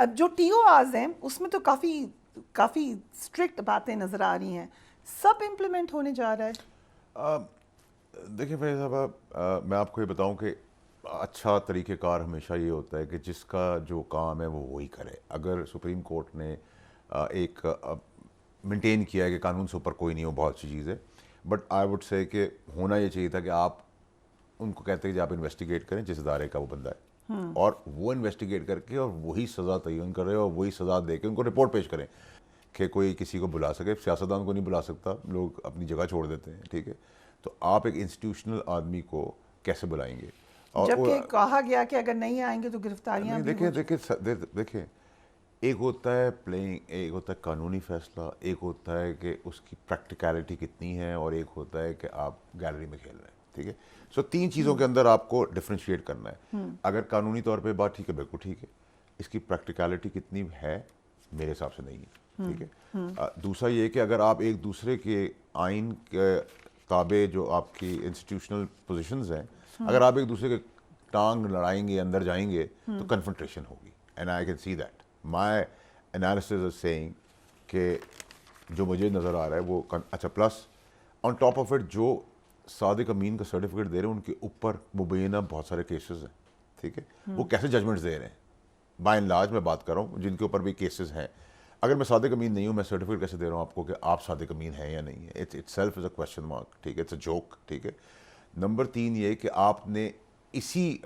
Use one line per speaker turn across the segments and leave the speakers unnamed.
اب جو T O آرز ہیں اس میں تو کافی اسٹرکٹ باتیں نظر آ رہی ہیں, سب امپلیمنٹ ہونے جا رہا ہے.
دیکھیں فیض صاحب, میں آپ کو یہ بتاؤں کہ اچھا طریقہ کار ہمیشہ یہ ہوتا ہے کہ جس کا جو کام ہے وہ وہی کرے. اگر سپریم کورٹ نے ایک مینٹین کیا ہے کہ قانون سے اوپر کوئی نہیں ہو, بہت سی چیز ہے, بٹ آئی وڈ سے کہ ہونا یہ چاہیے تھا کہ آپ ان کو کہتے ہیں کہ آپ انویسٹیگیٹ کریں جس ادارے کا وہ بندہ ہے, اور وہ انویسٹیگیٹ کر کے اور وہی سزا تعین کرے اور وہی سزا دے کے ان کو رپورٹ پیش کریں. کہ کوئی کسی کو بلا سکے, سیاستدان کو نہیں بلا سکتا, لوگ اپنی جگہ چھوڑ دیتے ہیں, ٹھیک ہے, تو آپ ایک انسٹیٹیوشنل آدمی کو کیسے بلائیں گے؟
جبکہ کہا گیا کہ اگر نہیں آئیں گے تو گرفتاریاں بھی ہوں.
دیکھیں ایک ہوتا ہے پلینگ, ایک ہوتا ہے قانونی فیصلہ, ایک ہوتا ہے کہ اس کی پریکٹیکلٹی کتنی ہے, اور ایک ہوتا ہے کہ آپ گیلری میں کھیل رہے ہیں, ٹھیک ہے. سو تین چیزوں کے اندر آپ کو ڈفرینشیٹ کرنا ہے. اگر قانونی طور پہ بات ٹھیک ہے, بالکل ٹھیک ہے, اس کی پریکٹیکلٹی کتنی ہے میرے حساب سے نہیں ہے, ٹھیک ہے. دوسرا یہ کہ اگر آپ ایک دوسرے کے آئین کے تابع جو آپ کی انسٹیٹیوشنل پوزیشنز ہیں, اگر آپ ایک دوسرے کے ٹانگ لڑائیں گے, اندر جائیں گے, تو کنفرنٹریشن ہوگی. And I can see that. My analysis is seeing کہ جو مجھے نظر آ رہا ہے وہ اچھا. Plus on top of it جو صادق امین کا سرٹیفکیٹ دے رہے ہیں ان کے اوپر مبینہ بہت سارے کیسز ہیں, ٹھیک ہے. وہ کیسے ججمنٹس دے رہے ہیں, بائی اینڈ لارج میں بات کر رہا ہوں, جن کے اوپر بھی کیسز ہیں. اگر میں صادق امین نہیں ہوں, میں سرٹیفکیٹ کیسے دے رہا ہوں آپ کو کہ آپ صادق امین ہیں یا نہیں ہے؟ It self is a question mark, ٹھیک ہے, اٹس اے جوک, ٹھیک ہے. نمبر 3 یہ کہ آپ نے اسی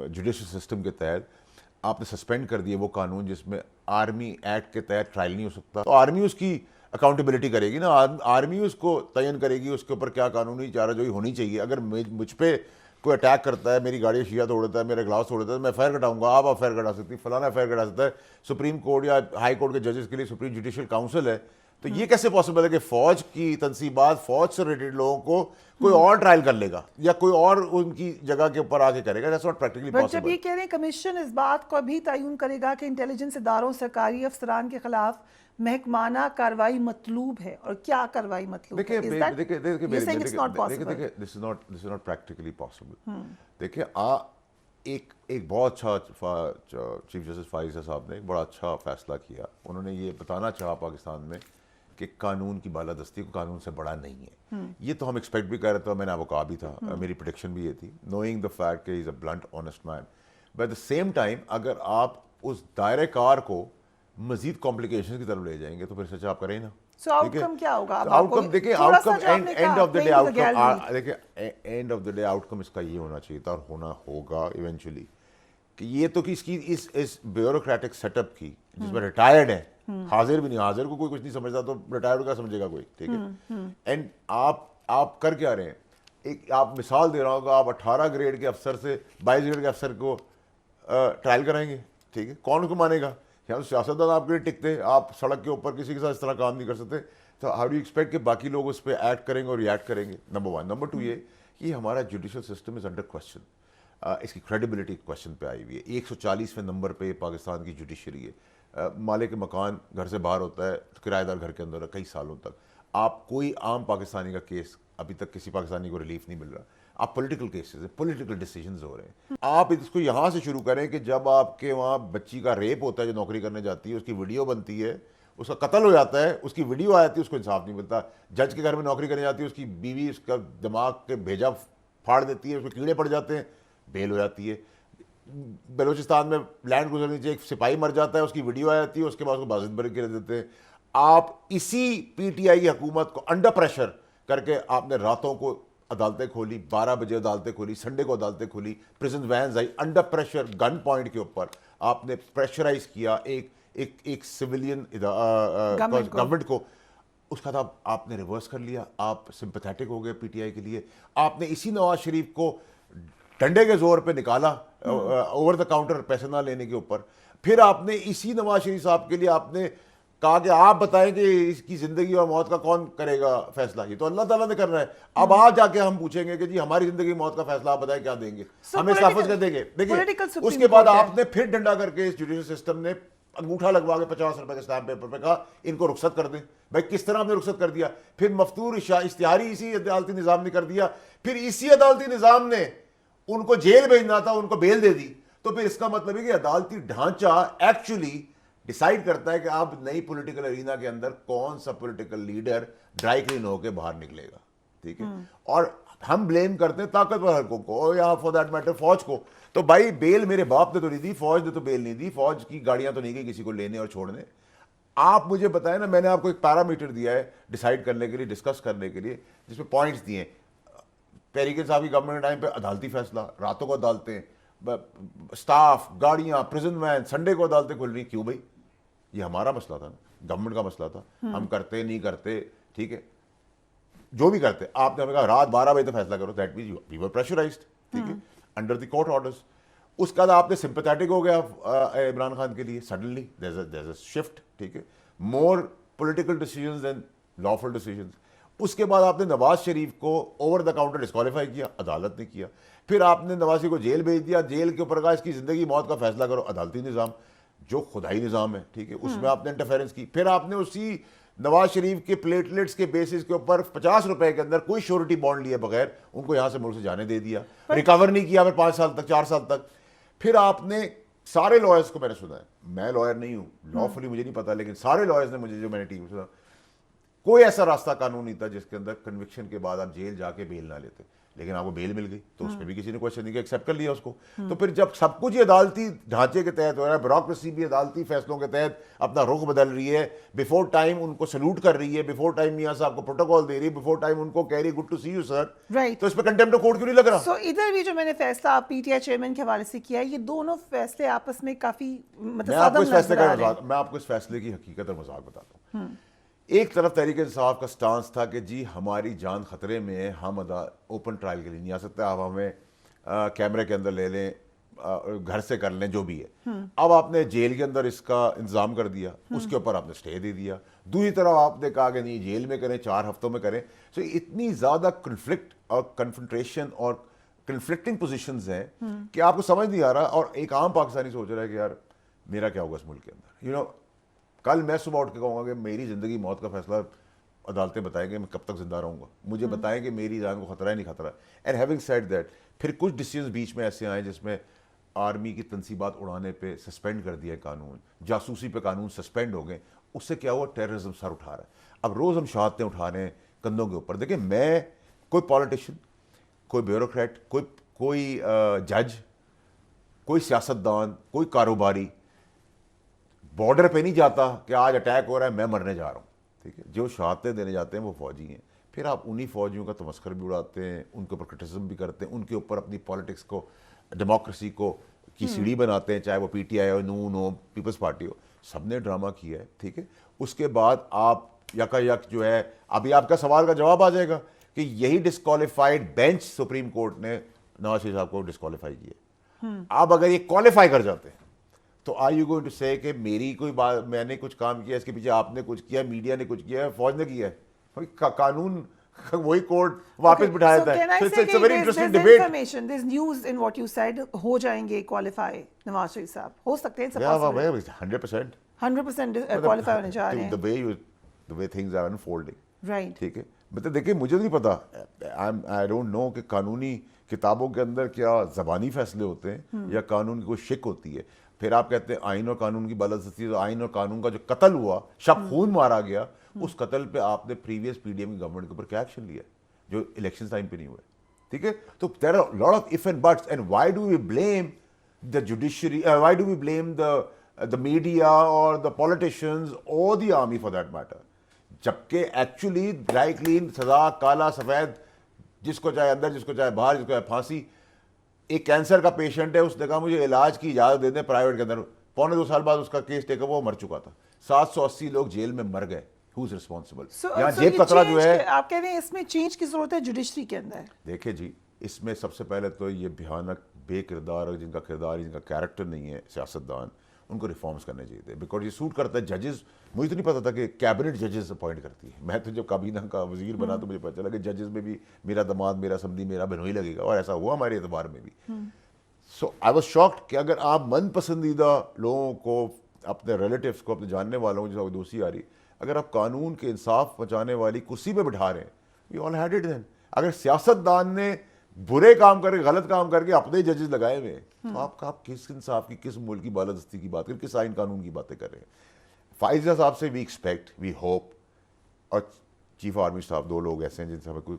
جوڈیشل سسٹم کے تحت آپ نے سسپینڈ کر دیا وہ قانون جس میں آرمی ایکٹ کے تحت ٹرائل نہیں ہو سکتا, تو آرمی اس کی اکاؤنٹیبلٹی کرے گی نا, آرمی اس کو تعین کرے گی اس کے اوپر کیا قانونی چارہ جوئی ہونی چاہیے. اگر مجھ پہ کوئی اٹیک کرتا ہے, میری گاڑی شیشہ توڑ دیتا ہے, میرا گلاس توڑ دیتا ہے, میں ایف آئی آر کٹاؤں گا, آپ ایف آئی آر کٹا سکتی, فلانا ایف آئی آر کٹا سکتا ہے. سپریم کورٹ یا ہائی کورٹ کے ججز کے لیے سپریم جوڈیشل کاؤنسل ہے. تو یہ کیسے پاسبل ہے کہ فوج کی تنصیبات, فوج سے ریلیٹڈ لوگوں کو کوئی اور ٹرائل کر لے گا یا کوئی اور ان کی جگہ کے اوپر آ کے کرے گا؟ That's not practically
but
possible.
جب یہ کہہ رہے ہیں کمیشن اس بات کو بھی تعین کرے گا کہ انٹیلیجنس اداروں, سرکاری افسران کے خلاف محکمانہ کارروائی مطلوب ہے, اور کیا کارروائی مطلوب ہے؟
دس از ناٹ پریکٹیکلی پاسبل. دیکھیں ایک بہت اچھا چیف جسٹس فائز صاحب نے ایک بڑا اچھا فیصلہ کیا. انہوں نے یہ بتانا چاہا پاکستان میں کہ قانون کی بالادستی کو قانون سے بڑا نہیں ہے. یہ تو ہم ایکسپیکٹ بھی کر رہے تھے, میں نے آپ کو کہا بھی تھا, میری پریڈکشن بھی یہ تھی, نوئنگ دا فیکٹ کہ is a blunt honest man. But at the same time اگر آپ اس دائرہ کار کو مزید کمپلیکیشن کی طرف لے جائیں گے تو پھر سچ آپ کریں نا.
سو آؤٹ کم کیا ہوگا؟
آؤٹ کم دیکھیں, outcome end of the day outcome, دیکھیں end of the day outcome اس کا یہ ہونا چاہیے تھا اور ہونا ہوگا ایونچولی کہ یہ تو کہ اس کی اس بیوروکریٹک سیٹ اپ کی جس میں ریٹائرڈ ہے, حاضر بھی نہیں, حاضر کو کوئی کچھ نہیں سمجھتا تو ریٹائرڈ کا سمجھے گا کوئی, ٹھیک ہے. اینڈ آپ کر کیا رہے ہیں؟ ایک آپ مثال دے رہا ہوں کہ آپ 18 گریڈ کے افسر سے 22 گریڈ کے افسر کو ٹرائل کرائیں گے, ٹھیک ہے. کون کو مانے گا؟ یا سیاستدان آپ کے لیے ٹکتے, آپ سڑک کے اوپر کسی کے ساتھ اس طرح کام نہیں کر سکتے, تو ہاؤ ڈو یو ایکسپیکٹ کہ باقی لوگ اس پہ ایکٹ کریں گے اور ریئیکٹ کریں گے؟ نمبر 1. نمبر 2 یہ کہ ہمارا judicial system is under question. اس کی کریڈیبلٹی کوشچن پہ آئی ہوئی ہے. 140ویں نمبر پہ پاکستان کی جوڈیشری ہے. مالک مکان گھر سے باہر ہوتا ہے, کرایہ دار گھر کے اندر ہے کئی سالوں تک. آپ کوئی عام پاکستانی کا کیس ابھی تک کسی پاکستانی کو ریلیف نہیں مل رہا. آپ پولیٹیکل کیسز ہیں, پولیٹیکل ڈیسیجنز ہو رہے ہیں. آپ اس کو یہاں سے شروع کریں کہ جب آپ کے وہاں بچی کا ریپ ہوتا ہے جو نوکری کرنے جاتی ہے, اس کی ویڈیو بنتی ہے, اس کا قتل ہو جاتا ہے, اس کی ویڈیو آ جاتی ہے, اس کو انصاف نہیں ملتا. جج کے گھر میں نوکری کرنے جاتی ہے, اس کی بیوی اس کا دماغ کے بھیجا پھاڑ دیتی ہے, اس کو کیڑے پڑ جاتے ہیں, بیل ہو جاتی ہے. بلوچستان میں لینڈ گزرنے سے ایک سپاہی مر جاتا ہے, اس کی ویڈیو آ جاتی ہے, اس کے بعد اس کو بازد بری کے دیتے ہیں. آپ اسی پی ٹی آئی حکومت کو انڈر پریشر کر کے آپ نے راتوں کو عدالتیں کھولی, 12 بجے عدالتیں کھولی, سنڈے کو عدالتیں کھولی, پریزن وینز آئی انڈر پریشر گن پوائنٹ کے اوپر. آپ نے پریشرائز کیا ایک سویلین گورنمنٹ کو. اس کا تھا آپ نے ریورس کر لیا, آپ سمپیتھیٹک ہو گئے پی ٹی آئی کے لیے. آپ نے اسی نواز شریف کو ڈنڈے کے زور پہ نکالا اوور دا کاؤنٹر پیسے نہ لینے کے اوپر. پھر آپ نے اسی نواز شریف صاحب کے لیے آپ نے کہا کہ آپ بتائیں کہ اس کی زندگی اور موت کا کون کرے گا فیصلہ؟ یہ تو اللہ تعالیٰ نے کرنا ہے. اب آج جا کے ہم پوچھیں گے کہ جی ہماری زندگی موت کا فیصلہ آپ بتائیں کیا دیں گے, ہمیں نافذ کر دیں گے. دیکھیں اس کے بعد آپ نے پھر ڈنڈا کر کے اس جوڈیشل سسٹم نے انگوٹھا لگوا کے 50 روپے کے اسٹامپ پیپر پہ کہا ان کو رخصت کر دیں. بھائی کس طرح ہم نے رخصت کر دیا؟ پھر مفتور اشتہاری اسی عدالتی نظام نے کر دیا. پھر اسی عدالتی نظام نے ان کو جیل بھیجنا تھا, ان کو بیل دے دی. تو تو پھر اس کا مطلب ہے کہ عدالتی ڈھانچہ ایکچولی ڈیسائیڈ کرتا ہے کہ اب نئی پولیٹیکل ارینا کے اندر کون سا پولیٹیکل لیڈر ڈرائی کلین ہو کے باہر نکلے گا. ٹھیک ہے, اور ہم بلیم کرتے ہیں طاقتور حلقوں کو یا فار دیٹ میٹر فوج کو. تو بھائی بیل میرے باپ نے تو نہیں دی, فوج نے تو بیل نہیں دی, فوج کی گاڑیاں تو نہیں گئی کسی کو لینے اور چھوڑنے. آپ مجھے بتائیں نا, میں نے آپ کو ایک پیرامیٹر دیا ہے ڈیسائیڈ کرنے کے لیے, ڈسکس کرنے کے لیے, جس میں پوائنٹس دیے ہیں. پیریکن صاحب کی گورنمنٹ ٹائم پہ عدالتی فیصلہ, راتوں کو عدالتیں, اسٹاف, گاڑیاں, پریزن وین, سنڈے کو عدالتیں کھل رہی. کیوں بھائی؟ یہ ہمارا مسئلہ تھا نا, گورنمنٹ کا مسئلہ تھا. ہم کرتے نہیں کرتے, ٹھیک ہے, جو بھی کرتے, آپ نے ہمیں کہا رات 12 بجے تک فیصلہ کرو, that means we were pressurized, ٹھیک ہے, انڈر دی کورٹ آرڈرز. اس کے بعد آپ نے سمپیتھیٹک ہو گیا عمران خان کے لیے, suddenly there is a shift, ٹھیک ہے, مور پولیٹیکل ڈیسیجنز دین لافل ڈیسیجنز. اس کے بعد آپ نے نواز شریف کو اوور دا کاؤنٹر ڈسکوالیفائی کیا, عدالت نے کیا. پھر آپ نے نواز شریف کو جیل بھیج دیا, جیل کے اوپر کہا اس کی زندگی موت کا فیصلہ کرو, عدالتی نظام جو خدائی نظام ہے, ٹھیک ہے, اس میں آپ نے انٹرفیرنس کی. پھر آپ نے اسی نواز شریف کے پلیٹلیٹس کے بیسس کے اوپر 50 روپے کے اندر کوئی شیورٹی بانڈ لیے بغیر ان کو یہاں سے ملک سے جانے دے دیا, ریکور نہیں کیا پھر 5 سال تک, 4 سال تک. پھر آپ نے سارے لائرس کو, میں نے سنا ہے, میں لائر نہیں ہوں, لا فلی مجھے نہیں پتا, لیکن سارے لائرس نے مجھے, جو میں نے ٹی وی سنا, کوئی ایسا راستہ قانون نہیں تھا جس کے اندر کنوکشن کے بعد آپ جیل جا کے بیل نہ لیتے. لیکن آپ کو بیل مل گئی تو اس میں بھی کسی نے کوشچن نہیں کیا, ایکسیپٹ کر لیا اس کو. تو پھر جب سب کچھ عدالتی ڈھانچے کے تحت ہو رہا ہے, بیوروکریسی بھی عدالتی فیصلوں کے تحت اپنا رخ بدل رہی ہے, بیفور ٹائم ان کو سلوٹ کر رہی ہے, بیفور ٹائم میاں صاحب کو پروٹوکال دے رہی ہے, بیفور ٹائم ان کو کہہ رہی good to see you sir,
right,
تو اس پہ کنٹمپٹ آف کورٹ کیوں نہیں لگ رہا؟
سو ادھر بھی جو میں نے فیصلہ پی ٹی آئی چیئرمین کے حوالے سے کیا ہے, یہ دونوں فیصلے آپس میں کافی متصادم نظر آ رہے ہیں.
میں آپ کو اس فیصلے کی حقیقت اور مذاق بتاتا ہوں. ایک طرف تحریک انصاف کا سٹانس تھا کہ جی ہماری جان خطرے میں ہے, ہم اوپن ٹرائل کے لیے نہیں آ سکتے, آپ ہمیں کیمرے کے اندر لے لیں, گھر سے کر لیں, جو بھی ہے. اب آپ نے جیل کے اندر اس کا انتظام کر دیا, اس کے اوپر آپ نے اسٹے دے دیا. دوسری طرف آپ نے کہا کہ نہیں جیل میں کریں, 4 ہفتوں میں کریں. سو اتنی زیادہ کنفلکٹ اور کنفرنٹریشن اور کنفلکٹنگ پوزیشنز ہیں کہ آپ کو سمجھ نہیں آ رہا. اور ایک عام پاکستانی سوچ رہا ہے کہ یار میرا کیا ہوگا اس ملک کے اندر. یو نو, کل میں صبح اٹھ کے کہوں گا کہ میری زندگی موت کا فیصلہ عدالتیں بتائیں گے میں کب تک زندہ رہوں گا, مجھے بتائیں کہ میری جان کو خطرہ ہے نہیں خطرہ. اینڈ ہیونگ سیڈ دیٹ, پھر کچھ ڈیسیژنز بیچ میں ایسے آئے جس میں آرمی کی تنصیبات اڑانے پہ سسپینڈ کر دیا قانون, جاسوسی پہ قانون سسپینڈ ہو گئے. اس سے کیا ہوا, ٹیررزم سر اٹھا رہا ہے. اب روز ہم شہادتیں اٹھا رہے ہیں کندھوں کے اوپر. دیکھیں, میں کوئی پالیٹیشین, کوئی بیوروکریٹ, کوئی جج, کوئی سیاستدان, کوئی کاروباری بارڈر پہ نہیں جاتا کہ آج اٹیک ہو رہا ہے میں مرنے جا رہا ہوں, ٹھیک ہے. جو شہادتیں دینے جاتے ہیں وہ فوجی ہیں. پھر آپ انہی فوجیوں کا تمسخر بھی اڑاتے ہیں, ان کے اوپر کرٹیسزم بھی کرتے ہیں, ان کے اوپر اپنی پالیٹکس کو, ڈیموکریسی کو کی سیڑھی بناتے ہیں, چاہے وہ پی ٹی آئی ہو, نون ہو, پیپلز پارٹی ہو, سب نے ڈرامہ کیا ہے, ٹھیک ہے. اس کے بعد آپ یکا یک جو ہے, ابھی آپ کا سوال کا جواب آ جائے گا کہ یہی ڈسکوالیفائڈ بینچ سپریم کورٹ نے نواز شریف صاحب کو ڈسکوالیفائی کیا. اب اگر یہ کوالیفائی کر جاتے ہیں تو آر یو گوئنگ ٹو سے کہ میری کوئی بات, میں نے کچھ کام کیا, اس کے پیچھے آپ نے کچھ کیا, میڈیا نے کچھ کیا ہے, فوج نے کیا ہے, قانون وہی کورٹ واپس بٹھایا تھا. It's a very interesting debate.
There's news in what you said, ہو جائیں گے کوالیفائی نواز شریف صاحب, ہو سکتے ہیں
100%
100% کوالیفائی ہونے جا رہے ہیں.
the way things are unfolding,
right,
ٹھیک ہے. مطلب دیکھیں, مجھے نہیں پتا, I don't know کہ قانونی کتابوں کے اندر کیا زبانی فیصلے ہوتے ہیں یا قانون کی کوئی شک ہوتی ہے. پھر آپ کہتے ہیں آئین اور قانون کی بالادستی, تو آئین اور قانون کا جو قتل ہوا, شب خون مارا گیا, اس قتل پہ آپ نے پریویس پی ڈی ایم کی گورنمنٹ کے اوپر کیا ایکشن لیا جو الیکشن ٹائم پہ نہیں ہوئے, ٹھیک ہے. تو there are lot of if and buts, and why do we blame the judiciary, why do we blame the media اور دا پولیٹیشینز اور the army for that matter, جبکہ ایکچولی ڈرائی کلین, سزا, کالا سفید, جس کو چاہے اندر, جس کو چاہے باہر, جس کو چاہے پھانسی. ایک کینسر کا پیشنٹ ہے, اس نے کہا مجھے علاج کی اجازت دے دیں پرائیویٹ کے اندر, 1.25 سال بعد اس کا کیس ٹیک اپ, وہ مر چکا تھا. 780 لوگ جیل میں مر گئے. Who's responsible? یہاں جیب کترا جو ہے,
آپ کہہ رہے ہیں اس میں چینج کی ضرورت ہے جوڈیشری کے اندر.
دیکھیں جی, اس میں سب سے پہلے تو یہ بھیانک بے کردار, جن کا کردار, جن کا کیریکٹر نہیں ہے, سیاستدان, ان کو ریفارمز کرنے چاہیے تھے. بیکاز یہ سوٹ کرتا ہے ججز. مجھے تو نہیں پتا تھا کہ کیبنٹ ججز اپوائنٹ کرتی ہے. میں تو جب کابینہ کا وزیر بنا تو مجھے پتا چلا کہ ججز میں بھی میرا داماد, میرا سمدھی, میرا بہنوئی لگے گا, اور ایسا ہوا ہمارے اعتبار میں بھی. سو آئی واز شاکڈ کہ اگر آپ من پسندیدہ لوگوں کو, اپنے ریلیٹیوس کو, اپنے جاننے والوں کو, جس کو دوستی آ رہی, اگر آپ قانون کے انصاف بچانے والی کرسی پہ بٹھا رہے ہیں, وی آل ہیڈ اٹ دین. اگر سیاستدان نے برے کام کر کے غلط کام کر کے اپنے ججز لگائے ہوئے ہیں. تو آپ کس انصاف کی, کس ملک کی بالادستی کی بات کر, کس آئین قانون کی باتیں کر رہے ہیں. فائزہ صاحب سے وی ایکسپیکٹ, وی ہوپ, اور چیف آرمی صاحب 2 لوگ ایسے ہیں جن سے ہمیں کوئی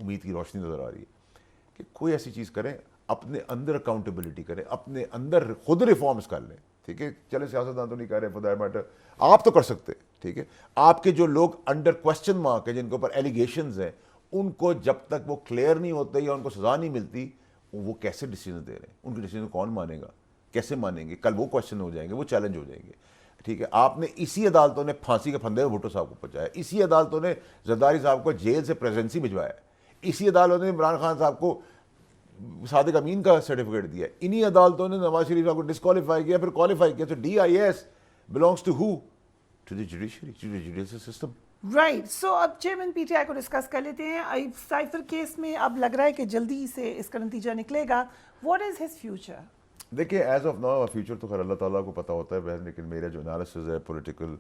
امید کی روشنی نظر آ رہی ہے کہ کوئی ایسی چیز کریں, اپنے اندر اکاؤنٹیبلٹی کریں, اپنے اندر خود ریفارمز کر لیں. ٹھیک ہے, چلے سیاستدان تو نہیں کہہ رہے فور دیٹ میٹر, آپ تو کر سکتے. ٹھیک ہے, آپ کے جو لوگ انڈر کوشچن مارک ہے, جن کے اوپر ایلیگیشنز ہیں, ان کو جب تک وہ کلیئر نہیں ہوتے یا ان کو سزا نہیں ملتی, وہ کیسے ڈیسیزن دے رہے ہیں, ان کے ڈیسیزن کون مانے گا, کیسے مانیں گے, کل وہ کوشچن ہو جائیں گے, وہ چیلنج ہو جائیں گے. ٹھیک ہے, آپ نے اسی عدالتوں نے پھانسی کے پھندے بھٹو صاحب کو پہنچایا, اسی عدالتوں نے زرداری صاحب کو جیل سے پریزیڈنسی بھجوایا, اسی عدالتوں نے عمران خان صاحب کو صادق امین کا سرٹیفکیٹ دیا, انہی عدالتوں نے نواز شریف صاحب کو ڈسکوالیفائی کیا, پھر کوالیفائی کیا. تو DIS belongs to who? To the judiciary, to the judicial system.
Right. So اب چیئرمین PTI کو ڈسکس کر لیتے ہیں. سائفر کیس میں اب لگ رہا ہے کہ جلدی سے اس کا نتیجہ نکلے گا. What is his future?
دیکھیے, ایز آف ناؤ فیوچر تو خیر اللہ تعالیٰ کو پتہ ہوتا ہے بہن, لیکن میرا جو انالیسز ہے, پولیٹیکل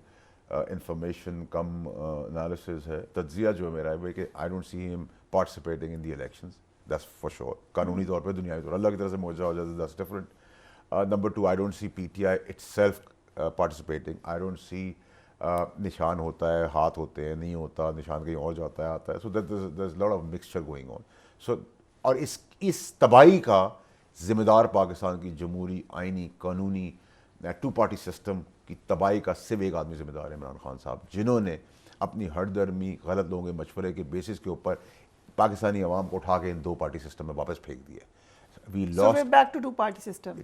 انفارمیشن کم انالیسز ہے, تجزیہ جو میرا ہے, کہ آئی ڈونٹ سی ہم participating in the elections, that's for sure. قانونی طور پہ, دنیاوی طور, اللہ کی طرف سے معجزہ ہو جاتا ہے, that's different. Number 2, I don't see PTI it self participating. I don't see نشان ہوتا ہے, ہاتھ ہوتے ہیں, نہیں ہوتا, نشان کہیں اور جاتا ہے, آتا ہے. So there is lot of mixture going on. So اور اس تباہی کا ذمہ دار پاکستان کی جمہوری, آئینی, قانونی 2 پارٹی سسٹم کی تباہی کا صرف ایک آدمی ذمہ دار ہے, عمران خان صاحب, جنہوں نے اپنی ہر درمی غلط لوگوں کے مشورے کے بیسس کے اوپر پاکستانی عوام کو اٹھا کے ان 2 پارٹی سسٹم میں واپس پھینک دیا. We
So
lost.
we're back to 2 party system.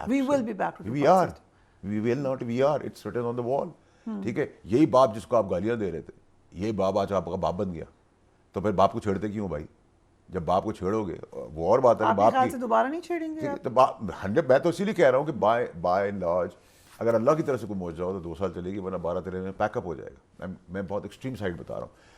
We will be back to 2
We
party
are.
system.
We will not. We are. It's written on the wall. ٹھیک ہے, یہی باپ جس کو آپ گالیاں دے رہے تھے, یہ باپ آج آپ کا باپ بن گیا, تو پھر باپ کو چھیڑتے کیوں بھائی؟ جب باپ کو چھیڑو گے, وہ اور بات ہے کہ باپ
خیال سے دوبارہ نہیں چھیڑیں گے آپ؟
تو 100, میں تو اسی لیے کہہ رہا ہوں کہ بائی اینڈ لارج اگر اللہ کی طرف سے کوئی معجزہ ہو تو 2 سال چلے گی, ورنہ 12-13 میں پیک اپ ہو جائے گا. میں بہت ایکسٹریم سائڈ بتا رہا ہوں.